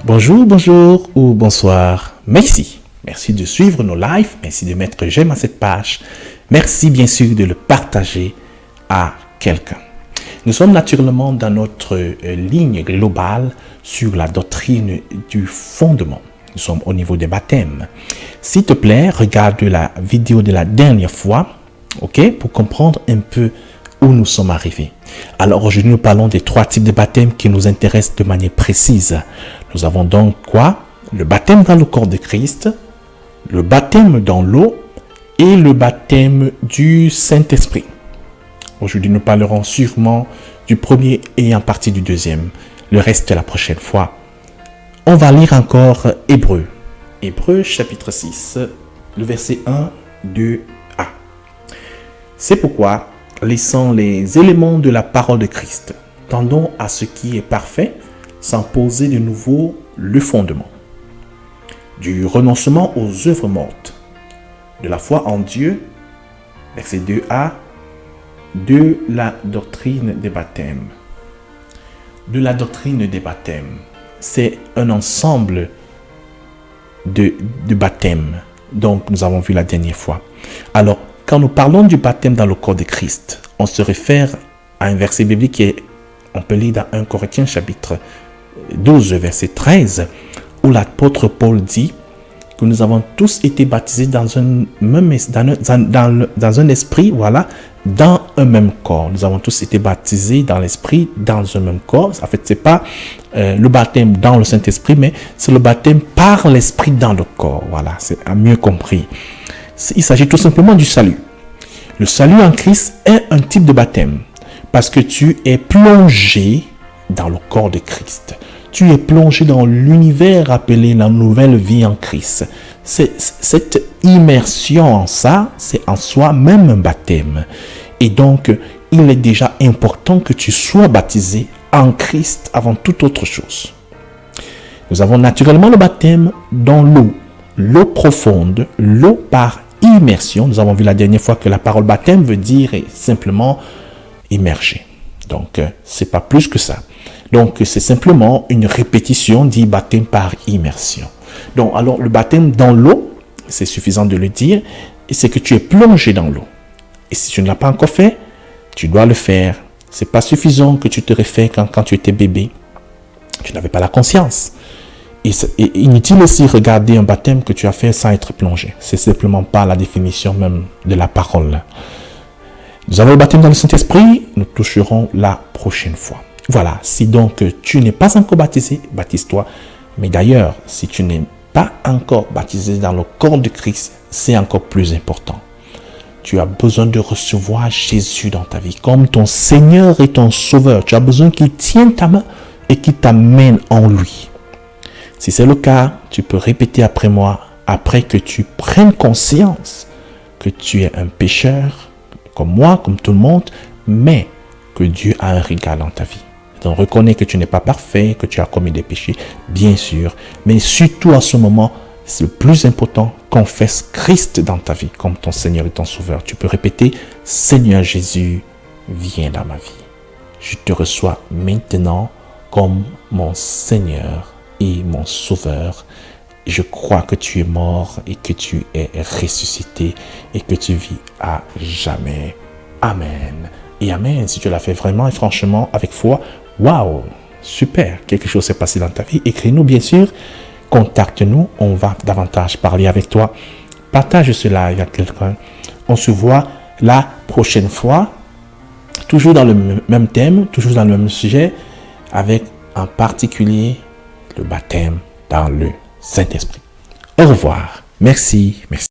Bonjour, bonjour ou bonsoir. Merci. Merci de suivre nos lives. Merci de mettre j'aime à cette page. Merci bien sûr de le partager à quelqu'un. Nous sommes naturellement dans notre ligne globale sur la doctrine du fondement. Nous sommes au niveau des baptêmes. S'il te plaît, regarde la vidéo de la dernière fois, ok, pour comprendre un peu où nous sommes arrivés. Alors aujourd'hui, nous parlons des 3 types de baptêmes qui nous intéressent de manière précise. Nous avons donc quoi? Le baptême dans le corps de Christ, le baptême dans l'eau et le baptême du Saint-Esprit. Aujourd'hui, nous parlerons sûrement du premier et en partie du deuxième. Le reste la prochaine fois. On va lire encore Hébreux. Hébreux chapitre 6, le verset 1, 2a. C'est pourquoi, laissant les éléments de la parole de Christ, tendons à ce qui est parfait, sans poser de nouveau le fondement. Du renoncement aux œuvres mortes, de la foi en Dieu, verset 2a, de la doctrine des baptêmes. De la doctrine des baptêmes. C'est un ensemble de baptêmes. Donc, nous avons vu la dernière fois. Alors, quand nous parlons du baptême dans le corps de Christ, on se réfère à un verset biblique qui est, on peut lire dans 1 Corinthiens chapitre 12, verset 13, où l'apôtre Paul dit que nous avons tous été baptisés dans un même dans un esprit, voilà, dans un même corps. Nous avons tous été baptisés dans l'esprit, dans un même corps. En fait, c'est pas le baptême dans le Saint-Esprit, mais c'est le baptême par l'esprit dans le corps. Voilà, c'est à mieux compris. Il s'agit tout simplement du salut. Le salut en Christ est un type de baptême parce que tu es plongé dans le corps de Christ. Tu es plongé dans l'univers appelé la nouvelle vie en Christ. Cette immersion en ça, c'est en soi même un baptême. Et donc, il est déjà important que tu sois baptisé en Christ avant toute autre chose. Nous avons naturellement le baptême dans l'eau. L'eau profonde, l'eau par immersion. Nous avons vu la dernière fois que la parole baptême veut dire simplement immerger. Donc, c'est pas plus que ça. Donc, c'est simplement une répétition dit baptême par immersion. Donc, alors, le baptême dans l'eau, c'est suffisant de le dire, et c'est que tu es plongé dans l'eau. Et si tu ne l'as pas encore fait, tu dois le faire. C'est pas suffisant que tu te réfères quand tu étais bébé. Tu n'avais pas la conscience. Et c'est inutile aussi regarder un baptême que tu as fait sans être plongé. C'est simplement pas la définition même de la parole. Nous avons le baptême dans le Saint-Esprit. Nous toucherons la prochaine fois. Voilà, si donc tu n'es pas encore baptisé, baptise-toi. Mais d'ailleurs, si tu n'es pas encore baptisé dans le corps de Christ, c'est encore plus important. Tu as besoin de recevoir Jésus dans ta vie comme ton Seigneur et ton Sauveur. Tu as besoin qu'il tienne ta main et qu'il t'amène en lui. Si c'est le cas, tu peux répéter après moi, après que tu prennes conscience que tu es un pécheur, comme moi, comme tout le monde, mais que Dieu a un regard dans ta vie. Donc, reconnais que tu n'es pas parfait, que tu as commis des péchés, bien sûr. Mais surtout à ce moment, c'est le plus important, confesse Christ dans ta vie comme ton Seigneur et ton Sauveur. Tu peux répéter, Seigneur Jésus, viens dans ma vie. Je te reçois maintenant comme mon Seigneur et mon Sauveur. Je crois que tu es mort et que tu es ressuscité et que tu vis à jamais. Amen. Et amen, si tu l'as fait vraiment et franchement avec foi, waouh, super, quelque chose s'est passé dans ta vie. Écris-nous bien sûr, contacte-nous, on va davantage parler avec toi. Partage cela avec quelqu'un. On se voit la prochaine fois, toujours dans le même thème, toujours dans le même sujet, avec en particulier le baptême dans le Saint-Esprit. Au revoir, merci, merci.